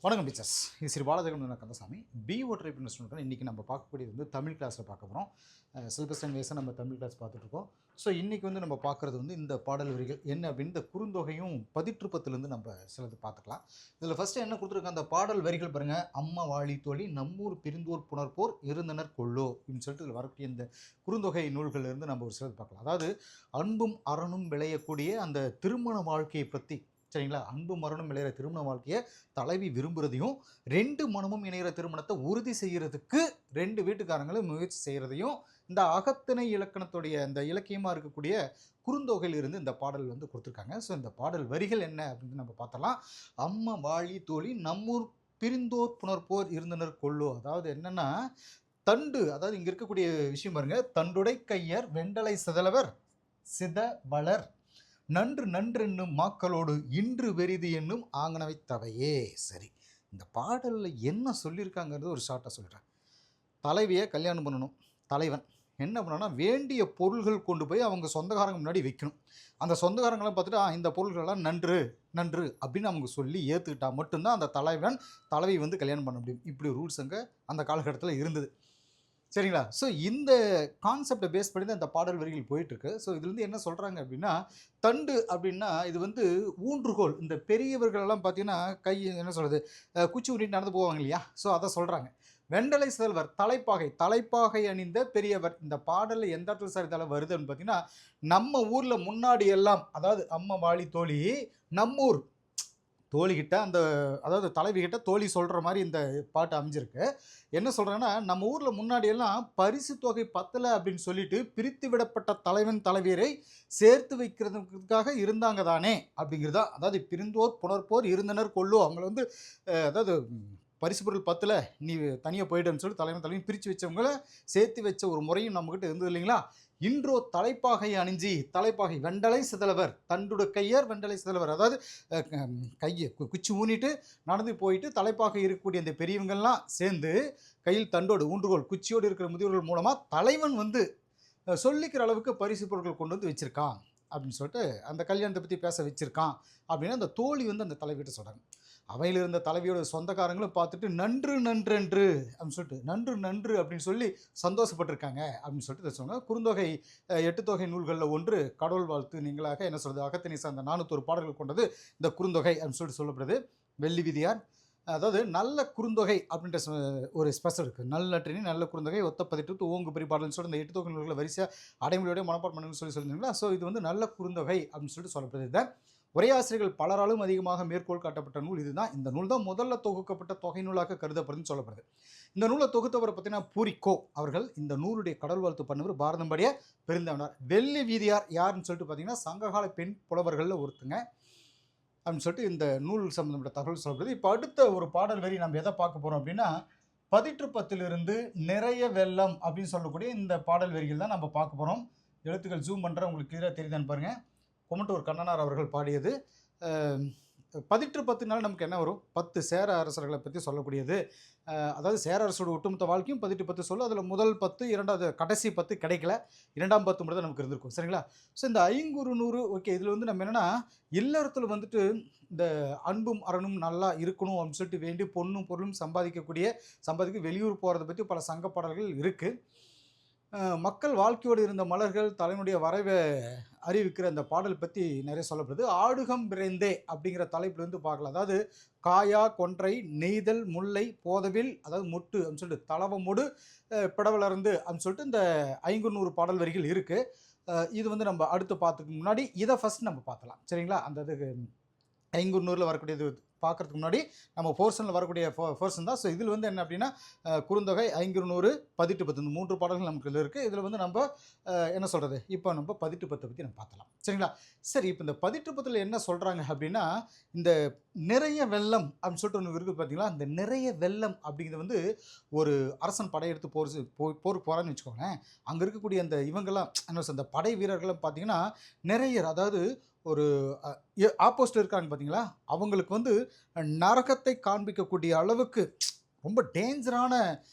வணக்கம் டீச்சர்ஸ். இது Shri Balajegan Kandasamy. PO tribe investment இன்றைக்கி நம்ம பார்க்கக்கூடியது வந்து தமிழ் கிளாஸில் பார்க்க போகிறோம். சிலபஸ் டைம் வேஸாக நம்ம தமிழ் கிளாஸ் பார்த்துட்ருக்கோம். ஸோ இன்றைக்கி வந்து நம்ம பார்க்குறது வந்து இந்த பாடல் வரிகள் என்ன அப்படின்னு இந்த குறுந்தொகையும் பதிற்றுப்பத்துலேருந்து நம்ம சிலது பார்த்துக்கலாம். இதில் ஃபஸ்ட்டு என்ன கொடுத்துருக்காங்க, அந்த பாடல் வரிகள் பாருங்கள். அம்மா வாழி தோழி நம்மூர் பிரிந்தோர் புணர்ப்போர் இருந்தனர் கொள்ளோ அப்படின்னு சொல்லிட்டு இதில் வரக்கூடிய இந்த குறுந்தொகை நூல்களிலிருந்து நம்ம ஒரு சிலது பார்க்கலாம். அதாவது அன்பும் அறனும் விளையக்கூடிய அந்த திருமண வாழ்க்கையை பற்றி, சரிங்களா, அன்பு மரணம் இணைகிற திருமண வாழ்க்கையை தலைவி விரும்புகிறதையும், ரெண்டு மனமும் இணைகிற திருமணத்தை உறுதி செய்கிறதுக்கு ரெண்டு வீட்டுக்காரங்களும் முயற்சி செய்கிறதையும் இந்த அகத்திணை இலக்கணத்துடைய இந்த இலக்கியமாக இருக்கக்கூடிய குறுந்தொகையில் இருந்து இந்த பாடல் வந்து கொடுத்துருக்காங்க. ஸோ இந்த பாடல் வரிகள் என்ன அப்படின்னு நம்ம பார்த்தலாம். அம்மா வாழி தோழி நம்மூர் பிரிந்தோர் புணர்ப்போர் இருந்தனர் கொள்ளோ. அதாவது என்னென்னா, தண்டு, அதாவது இங்கே இருக்கக்கூடிய விஷயம் பாருங்க. தண்டுடை கையர் வெண்டலை சிதலவர் சித வளர் நன்று நன்றென்னும் மாக்களோடு இன்று வெறிது என்னும் ஆங்கனவை தவையே. சரி, இந்த பாடலில் என்ன சொல்லியிருக்காங்கிறது ஒரு ஷார்ட்டாக சொல்லிடுறேன். தலைவியை கல்யாணம் பண்ணணும். தலைவன் என்ன பண்ணணும்னா, வேண்டிய பொருள்கள் கொண்டு போய் அவங்க சொந்தக்காரங்க முன்னாடி வைக்கணும். அந்த சொந்தக்காரங்களாம் பார்த்துட்டு இந்த பொருள்களெல்லாம் நன்று நன்று அப்படின்னு அவங்க சொல்லி ஏற்றுக்கிட்டா மட்டும்தான் அந்த தலைவன் தலைவி வந்து கல்யாணம் பண்ண முடியும். இப்படி ரூல்ஸ் அங்கே அந்த காலகட்டத்தில் இருந்தது. சரிங்களா? ஸோ இந்த கான்செப்டை பேஸ் பண்ணி தான் இந்த பாடல் வரிகள் போயிட்டுருக்கு. ஸோ இதுலேருந்து என்ன சொல்கிறாங்க அப்படின்னா, தண்டு அப்படின்னா இது வந்து ஊன்றுகோல். இந்த பெரியவர்களெல்லாம் பார்த்தீங்கன்னா என்ன சொல்கிறது, குச்சி ஊனிட்டு நடந்து போவாங்க இல்லையா? ஸோ அதை சொல்கிறாங்க. வெண்டலை செல்வர் தலைப்பாகை, தலைப்பாகை அணிந்த பெரியவர். இந்த பாடலில் எந்த இடத்துல சார் இதெல்லாம் வருதுன்னு பார்த்தீங்கன்னா, நம்ம ஊரில் முன்னாடி எல்லாம், அதாவது அம்மா வாழி தோழி நம்மூர் தோழிகிட்ட அந்த, அதாவது தலைவிகிட்ட தோழி சொல்கிற மாதிரி இந்த பாட்டு அமைஞ்சிருக்கு. என்ன சொல்கிறாங்கன்னா, நம்ம ஊரில் முன்னாடியெல்லாம் பரிசு தொகை பத்தலை அப்படின்னு சொல்லிட்டு பிரித்து விடப்பட்ட தலைவன் தலைவியரை சேர்த்து வைக்கிறதுக்காக இருந்தாங்க தானே அப்படிங்கிறதா. அதாவது பிரிந்தோர் புணர்ப்போர் இருந்தனர் கொள்ளோ. அவங்கள வந்து அதாவது பரிசு பொருள் பத்தில் நீ தனியாக போயிடுன்னு சொல்லி தலைவன் தலைவன் பிரித்து வச்சவங்கள சேர்த்து வச்ச ஒரு முறையும் நம்மக்கிட்ட இருந்தது இல்லைங்களா? இன்றோ தலைப்பாகை அணிஞ்சி, தலைப்பாகை வெண்டலை சிதலவர் தண்டுட கையர் வெண்டலை சிதலவர், அதாவது கையை குச்சி ஊனிட்டு நடந்து போயிட்டு தலைப்பாகை இருக்கக்கூடிய அந்த பெரியவங்கள்லாம் சேர்ந்து கையில் தண்டோடு ஊன்றுகோல் குச்சியோடு இருக்கிற முதியோர்கள் மூலமாக தலைவன் வந்து சொல்லிக்கிற அளவுக்கு பரிசு பொருட்கள் கொண்டு வந்து வச்சுருக்கான் அப்படின்னு சொல்லிட்டு அந்த கல்யாணத்தை பற்றி பேச வச்சுருக்கான் அப்படின்னு அந்த தோழி வந்து அந்த தலைவிட்ட சொல்கிறாங்க. அவையில் இருந்த தலைவியோட சொந்தக்காரங்களும் பார்த்துட்டு நன்று நன்றென்று அப்படின்னு சொல்லிட்டு நன்று நன்று அப்படின்னு சொல்லி சந்தோஷப்பட்டிருக்காங்க அப்படின்னு சொல்லிட்டு சொன்னாங்க. குறுந்தொகை 8 தொகை நூல்களில் ஒன்று கடவுள் வாழ்த்து நீங்களாக என்ன சொல்கிறது அகத்திணை சார்ந்த 401 பாடல்கள் கொண்டது இந்த குறுந்தொகை அப்படின்னு சொல்லிட்டு சொல்லப்படுது. வெள்ளி விதியார், அதாவது நல்ல குறுந்தொகை அப்படின்ற ஒரு ஸ்பெஷல் இருக்குது. நல்லற்றினி நல்ல குறுந்தொகை ஒத்த பதிட்டு ஓங்கு பெரிய சொல்லி இந்த 8 தொகை நூல்களை வரிசையாக அடைமொழியோட மனப்பாடம் பண்ணுன்னு சொல்லியிருந்தீங்களா? ஸோ இது வந்து நல்ல குறுந்தொகை அப்படின்னு சொல்லிட்டு சொல்லப்படுது. இதை உரையாசிரியர்கள் பலராலும் அதிகமாக மேற்கோள் காட்டப்பட்ட நூல் இதுதான். இந்த நூல் தான் முதல்ல தொகுக்கப்பட்ட தொகை நூலாக கருதப்படுதுன்னு சொல்லப்படுது. இந்த நூலை தொகுத்தவரை பார்த்தீங்கன்னா பூரிக்கோ அவர்கள். இந்த நூலுடைய கடல் வாழ்த்து பண்ணவர் பாரதம்படிய பெருந்தவனார். வெள்ளி வீதியார் யாருன்னு சொல்லிட்டு பார்த்தீங்கன்னா சங்ககால பெண் புலவர்களில் ஒருத்தங்க அப்படின்னு சொல்லிட்டு இந்த நூல் சம்பந்தப்பட்ட தகவல் சொல்லப்படுது. இப்போ அடுத்த ஒரு பாடல் வரி நம்ம எதை பார்க்க போகிறோம் அப்படின்னா, பதிற்றுப்பத்திலிருந்து நிறைய வெள்ளம் அப்படின்னு சொல்லக்கூடிய இந்த பாடல் வரிகள் தான் நம்ம பார்க்க போகிறோம். எழுத்துக்கள் ஜூம் பண்ணுற உங்களுக்கு கிளியராக தெரியுதான்னு பாருங்கள். கொமட்டூர் கண்ணனார் அவர்கள் பாடியது. பதிற்றுப்பத்துனால நமக்கு என்ன வரும், 10 சேர அரசர்களை பற்றி சொல்லக்கூடியது. அதாவது சேர அரசோட ஒட்டுமொத்த வாழ்க்கையும் 18 சொல்லும். அதில் முதல் 10, இரண்டாவது கடைசி 10 கிடைக்கல, 2ஆம் 10 மட்டும் தான் நமக்கு இருந்திருக்கும். சரிங்களா? ஸோ இந்த 500 ஓகே. இதில் வந்து நம்ம என்னென்னா, இல்லறத்தில் வந்துட்டு இந்த அன்பும் அரணும் நல்லா இருக்கணும் அப்படின்னு சொல்லிட்டு வேண்டி பொண்ணும் பொருளும் சம்பாதிக்க வெளியூர் போகிறத பற்றி பல சங்க பாடல்கள் இருக்குது. மக்கள் வாழ்க்கையோடு இருந்த மலர்கள் தலைவனுடைய வரைவை அறிவிக்கிற அந்த பாடல் பற்றி நிறைய சொல்லப்படுது. ஆடுகம் விரைந்தே அப்படிங்கிற தலைப்பில் வந்து பார்க்கலாம். அதாவது காயா கொன்றை நெய்தல் முல்லை போதவில், அதாவது முட்டு அப்படின்னு சொல்லிட்டு தளவமோடு பிடவலர்ந்து அப்படின்னு சொல்லிட்டு இந்த 500 பாடல் வரிகள் இருக்குது. இது வந்து நம்ம அடுத்து பார்த்துக்கு முன்னாடி இதை ஃபஸ்ட் நம்ம பார்த்தலாம். சரிங்களா? அந்த இது 500 வரக்கூடியது பார்க்குறதுக்கு முன்னாடி நம்ம போர்ஷனில் வரக்கூடிய போர்ஷன் தான். ஸோ இதில் வந்து என்ன அப்படின்னா, குறுந்தொகை 500 பதிற்றுப்பத்து இந்த 3 பாடல்கள் நமக்கு இதில் இருக்குது. இதில் வந்து நம்ம என்ன சொல்கிறது, இப்போ நம்ம பதிற்றுப்பத்தை பற்றி நம்ம பார்த்தலாம். சரிங்களா? சரி, இப்போ இந்த பதிற்றுப்பத்தில் என்ன சொல்கிறாங்க அப்படின்னா, இந்த நிறைய வெள்ளம் அப்படின்னு சொல்லிட்டு ஒன்று இருக்குது பார்த்தீங்களா? இந்த நிறைய வெள்ளம் அப்படிங்கிறது வந்து ஒரு அரசன் படையெடுத்து போருக்கு போகிறான்னு வச்சுக்கோங்களேன். அங்கே இருக்கக்கூடிய அந்த இவங்கெல்லாம் என்ன சொல்ற அந்த படை வீரர்களும் பார்த்தீங்கன்னா நிறைய, அதாவது ஒரு ஆப்போசிட் இருக்காங்க பார்த்தீங்களா, அவங்களுக்கு வந்து நரகத்தை காண்பிக்கக்கூடிய அளவுக்கு ரொம்ப டேஞ்சரான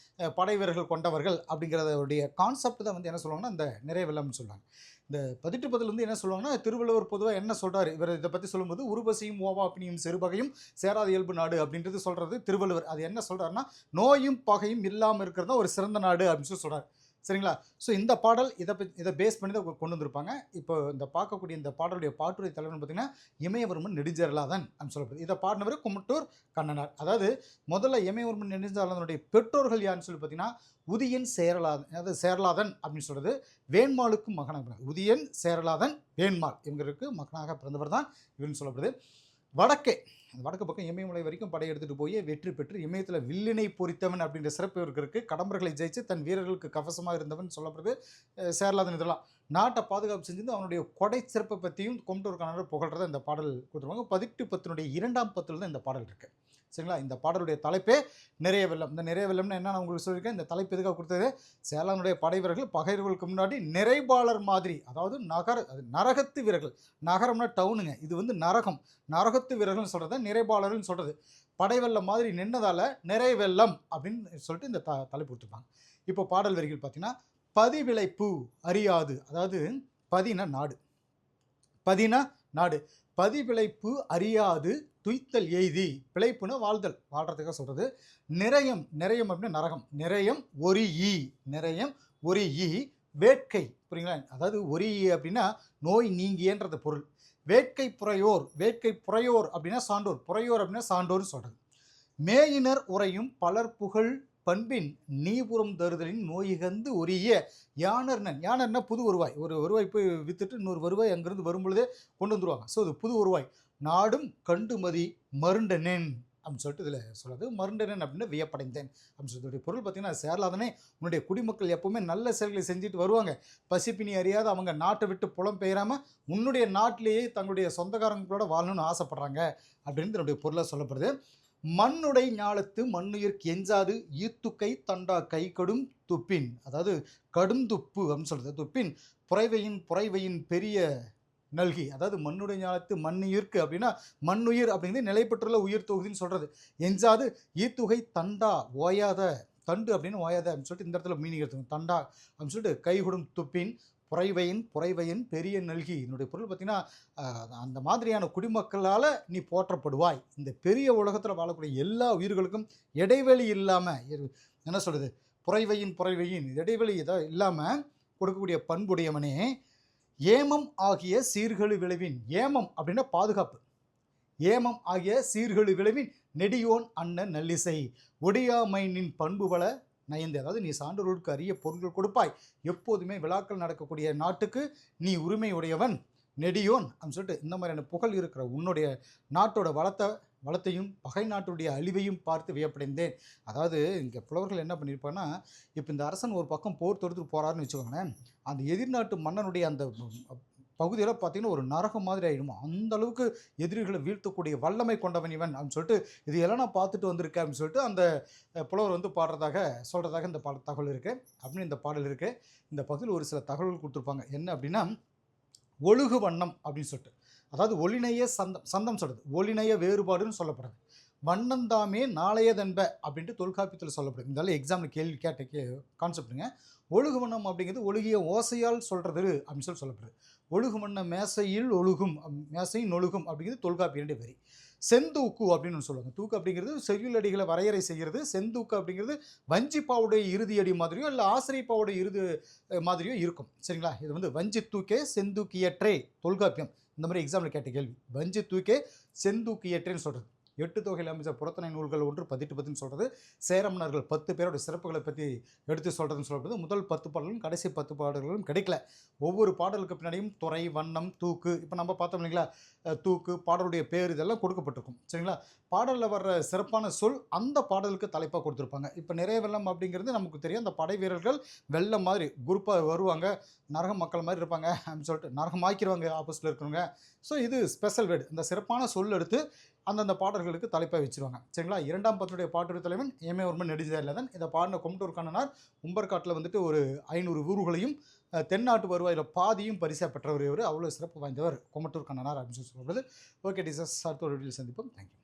படை வீரர்கள் கொண்டவர்கள் அப்படிங்கிறதுடைய கான்செப்ட் தான் வந்து என்ன சொல்லுவாங்கன்னா இந்த நிறை வெள்ளம்னு சொல்லுவாங்க. இந்த 18 வந்து என்ன சொல்லுவாங்கன்னா, திருவள்ளுவர் பொதுவாக என்ன சொல்றாரு, இவர் இதை பற்றி சொல்லும்போது உருபசியும் ஓவாப்பினியும் செருபகையும் சேராத இயல்பு நாடு அப்படின்றது சொல்றது திருவள்ளுவர். அது என்ன சொல்றாருன்னா, நோயும் பகையும் இல்லாமல் இருக்கிறது தான் ஒரு சிறந்த நாடு அப்படின்னு சொல்லி சொல்றாரு. சரிங்களா? ஸோ இந்த பாடல் இதை பேஸ் பண்ணி தான் கொண்டு வந்திருப்பாங்க. இப்போ இந்த பார்க்கக்கூடிய இந்த பாடலுடைய பாட்டுரை தலைவர்னு பார்த்தீங்கன்னா, இமயவர்மன் நெடுஞ்செயலாதன் அப்படின்னு சொல்லப்படுது. இதை பாடினவர் குமட்டூர் கண்ணனார். அதாவது முதல்ல இமயவர்மன் நெடுஞ்செயலாதனுடைய பெற்றோர்கள் யாருன்னு சொல்லி பார்த்தீங்கன்னா, உதியன் சேரலாதன், அதாவது சேரலாதன் அப்படின்னு சொல்றது வேண்மாளுக்கும் மகனாக பிறந்தார். உதியன் சேரலாதன் வேண்மாள் இவங்களுக்கு மகனாக பிறந்தவர் தான் இவன்னு சொல்லப்படுது. வடக்கே அந்த வடக்கு பக்கம் இமயமலை வரைக்கும் படையெடுத்துட்டு போய் வெற்றி பெற்று இமயத்தில் வில்லினை பொறித்தவன் அப்படின்ற சிறப்பு இருக்கு. கடம்பர்களை ஜெயிச்சு தன் வீரர்களுக்கு கவசமாக இருந்தவன் சொல்லப்படுது சேரலாதன். இதெல்லாம் நாட்டை பாதுகாப்பு செஞ்சு அவனுடைய கொடை சிறப்பை பற்றியும் கொமட்டூர் கண்ணனார் புகழ்றதை இந்த பாடல் கொடுத்துருவாங்க. 18 2ஆம் பத்தில் தான் இந்த பாடல் இருக்கு. சரிங்களா? இந்த பாடலுடைய தலைப்பே நிறைய வெள்ளம். இந்த நிறைய வெள்ளம்னு என்ன நான் உங்களுக்கு சொல்லியிருக்கேன். இந்த தலைப்பு எதுக்காக கொடுத்தது, சேலானுடைய படை வீரர்கள் பகைவர்களுக்கு முன்னாடி நிறைபாளர் மாதிரி, அதாவது நரகத்து வீரர்கள். நகரம்னா டவுனுங்க, இது வந்து நரகம். நரகத்து வீரர்கள்னு சொல்கிறத நிறைபாளர்னு சொல்கிறது. படை வெள்ளம் மாதிரி நின்னதால் நிறை வெள்ளம் அப்படின்னு சொல்லிட்டு இந்த தலைப்பு கொடுத்துருப்பாங்க. இப்போ பாடல் வரிகள் பார்த்தீங்கன்னா, பதிவிளைப்பு அறியாது, அதாவது பதினா நாடு, பதினா நாடு, பதிவிளைப்பு அறியாது துய்த்தல் எய்தி, பிழைப்புன்னு வாழ்தல், வாழ்கிறதுக்காக சொல்கிறது. நிறையம், நிறையம் அப்படின்னா நரகம். நிறையம் ஒரு ஈ, நிறையம் ஒரு ஈ வேட்கை, புரியுங்களா? அதாவது ஒரு ஈ அப்படின்னா நோய் நீங்கியன்றது பொருள். வேட்கை புறையோர், வேட்கை புறையோர் அப்படின்னா சான்றோர், புறையோர் அப்படின்னா சான்றோர்னு சொல்கிறது. மேயினர் உரையும் பலர் புகழ் பண்பின் நீபுறம் தருதலின் நோய்கந்து ஒரிய யானர்னன். யானர்னா புது வருவாய், ஒரு வருவாய் போய் வித்துட்டு இன்னொரு வருவாய் அங்கிருந்து வரும்பொழுதே கொண்டு வந்துருவாங்க. ஸோ அது புது வருவாய். நாடும் கண்டுமதி மருண்டனேன் அப்படின்னு சொல்லிட்டு இதில் சொல்லுது. மருண்டனேன் அப்படின்னு வியப்படைந்தேன் அப்படின்னு சொல்லிட்டு பொருள் பார்த்தீங்கன்னா, சேரலாதனே உன்னுடைய குடிமக்கள் எப்பவுமே நல்ல செயல்களை செஞ்சுட்டு வருவாங்க. பசிப்பினி அறியாத அவங்க நாட்டை விட்டு புலம் பெயராமல் உன்னுடைய நாட்டிலேயே தங்களுடைய சொந்தக்காரங்களோட வாழணும்னு ஆசைப்படுறாங்க அப்படின்னு என்னுடைய பொருளாக சொல்லப்படுது. மண்ணுடை ஞாலத்து மண்ணுயிர்க்கு எஞ்சாது ஈத்துக்கை தண்டா கை கடும் துப்பின், அதாவது கடும் துப்பு அப்படின்னு சொல்கிறது. துப்பின் புறைவையின் பெரிய நல்கி, அதாவது மண்ணுடைய ஞாலத்து மண்ணுயிர்க்கு அப்படின்னா மண்ணுயிர் அப்படிங்கிறது நிலை பெற்றுள்ள உயிர் தொகுதின்னு சொல்கிறது. எஞ்சாது ஈத்துகை தண்டா ஓயாத, தண்டு அப்படின்னு ஓயாத அப்படின்னு சொல்லிட்டு இந்த இடத்துல மீனிங் எடுத்துக்கணும். தண்டா அப்படின்னு சொல்லிட்டு கைகொடும் துப்பின் புறைவையின் பெரிய நல்கி. என்னுடைய பொருள் பார்த்தீங்கன்னா, அந்த மாதிரியான குடிமக்களால் நீ போற்றப்படுவாய். இந்த பெரிய உலகத்தில் வாழக்கூடிய எல்லா உயிர்களுக்கும் இடைவெளி இல்லாமல், என்ன சொல்கிறது, புறைவையின் இடைவெளி இதாக இல்லாமல் கொடுக்கக்கூடிய பண்புடையவனே, ஏமம் ஆகிய சீர்கெழு விளைவின், ஏமம் அப்படின்னா பாதுகாப்பு, ஏமம் ஆகிய சீர்கெழு விளைவின் நெடியோன் அண்ணன் நல்லிசை ஒடியாமைனின் பண்புவள நயந்து, அதாவது நீ சான்றோர்களுக்கு அரிய பொருட்கள் கொடுப்பாய், எப்போதுமே விழாக்கள் நடக்கக்கூடிய நாட்டுக்கு நீ உரிமை உடையவன், நெடியோன் அப்படின்னு சொல்லிட்டு இந்த மாதிரியான புகழ் இருக்கிற உன்னுடைய நாட்டோட வளத்தையும் பகை நாட்டுடைய அழிவையும் பார்த்து வியப்படைந்தேன். அதாவது இங்கே புலவர்கள் என்ன பண்ணியிருப்பாங்கன்னா, இப்போ இந்த அரசன் ஒரு பக்கம் போர் தொடுத்துட்டு போகிறாருன்னு வச்சுக்கோங்களேன், அந்த எதிர்நாட்டு மன்னனுடைய அந்த பகுதியில் பார்த்தீங்கன்னா ஒரு நரகம் மாதிரி ஆகிடுமா, அந்த அளவுக்கு எதிரிகளை வீழ்த்தக்கூடிய வல்லமை கொண்டவன் இவன் அப்படின்னு சொல்லிட்டு இது எல்லாம் நான் பார்த்துட்டு வந்திருக்கேன் அப்படின்னு சொல்லிட்டு அந்த புலவர் வந்து சொல்கிறதாக இந்த தகவல் இருக்குது அப்படின்னு இந்த பாடல் இருக்குது. இந்த பகுதியில் ஒரு சில தகவல்கள் கொடுத்துருப்பாங்க. என்ன அப்படின்னா, ஒழுகு வண்ணம் அப்படின்னு சொல்லிட்டு, அதாவது ஒளிநய சந்தம் சொல்கிறது, ஒளிநய வேறுபாடுன்னு சொல்லப்படுறது. வண்ணந்தாமே நாளையதன்ப அப்படின்ட்டு தொல்காப்பியத்தில் சொல்லப்படுது. இருந்தாலும் எக்ஸாம்பிள் கேள்வி கேட்ட கான்செப்டுங்க. ஒழுகு வண்ணம் அப்படிங்கிறது ஒழுகிய ஓசையால் சொல்கிறது அப்படின்னு சொல்லப்படுது. ஒழுகு வண்ண மேசையில் ஒழுகும், மேசையின் ஒழுகும் அப்படிங்கிறது தொல்காப்பியனுடைய வரி. செந்தூக்கு அப்படின்னு சொல்லுவாங்க. தூக்கு அப்படிங்கிறது செய்யுள் அடிகளை வரையறை செய்கிறது. செந்தூக்கு அப்படிங்கிறது வஞ்சிப்பாவுடைய இறுதி அடி மாதிரியோ இல்லை ஆசிரியப்பாவுடைய இறுதி மாதிரியோ இருக்கும். சரிங்களா? இது வந்து வஞ்சி தூக்கே செந்தூக்கியற்றே, தொல்காப்பியம் இந்த மாதிரி எக்ஸாம்பிள் கேட்ட கேள்வி. வஞ்சி தூக்கே செந்தூக்கியற்றேன்னு சொல்கிறது. 8 தொகையில் அமைச்ச புறத்தனை நூல்கள் 1 18 சொல்கிறது. சேரமன்னர்கள் 10 பேரோட சிறப்புகளை பற்றி எடுத்து சொல்கிறதுன்னு சொல்கிறது. முதல் 10 பாடல்களும் கடைசி 10 பாடல்களும் கிடைக்கல. ஒவ்வொரு பாடலுக்கு பின்னாடியும் துறை, வண்ணம், தூக்கு, இப்போ நம்ம பார்த்தோம் இல்லைங்களா, தூக்கு, பாடலுடைய பேர் இதெல்லாம் கொடுக்கப்பட்டிருக்கும். சரிங்களா? பாடலில் வர்ற சிறப்பான சொல் அந்த பாடலுக்கு தலைப்பாக கொடுத்துருப்பாங்க. இப்போ நிறைய வெள்ளம் அப்படிங்கிறது நமக்கு தெரியும். அந்த படை வீரர்கள் வெள்ளம் மாதிரி குரூப்பாக வருவாங்க, நரக மக்கள் மாதிரி இருப்பாங்க அப்படின்னு சொல்லிட்டு நரகம் ஆக்கிடுவாங்க ஆப்போசிட்டில் இருக்கிறவங்க. ஸோ இது ஸ்பெஷல் வேர்டு, இந்த சிறப்பான சொல் எடுத்து அந்தந்த பாடல்களுக்கு தலைப்பாக வச்சுருவாங்க. சரிங்களா? 2ஆம் பத்தினுடைய பாட்டுரை தலைவன் இமயவர்மன் நெடுஞ்செயலாதன். இதை பாடின குமட்டூர் கண்ணனார் உம்பர்காட்டில் வந்துட்டு ஒரு 500 ஊர்களையும் தென்னாட்டு வருவாயில் பாதியும் பரிசாக பெற்றவர். இவர் அவ்வளோ சிறப்பு வாய்ந்தவர் குமட்டூர் கண்ணனார் அப்படின்னு சொல்லப்படுது. ஓகே டீச்சர்ஸ், அடுத்த ஒரு வீடியோவில் சந்திப்போம். தேங்க்யூ.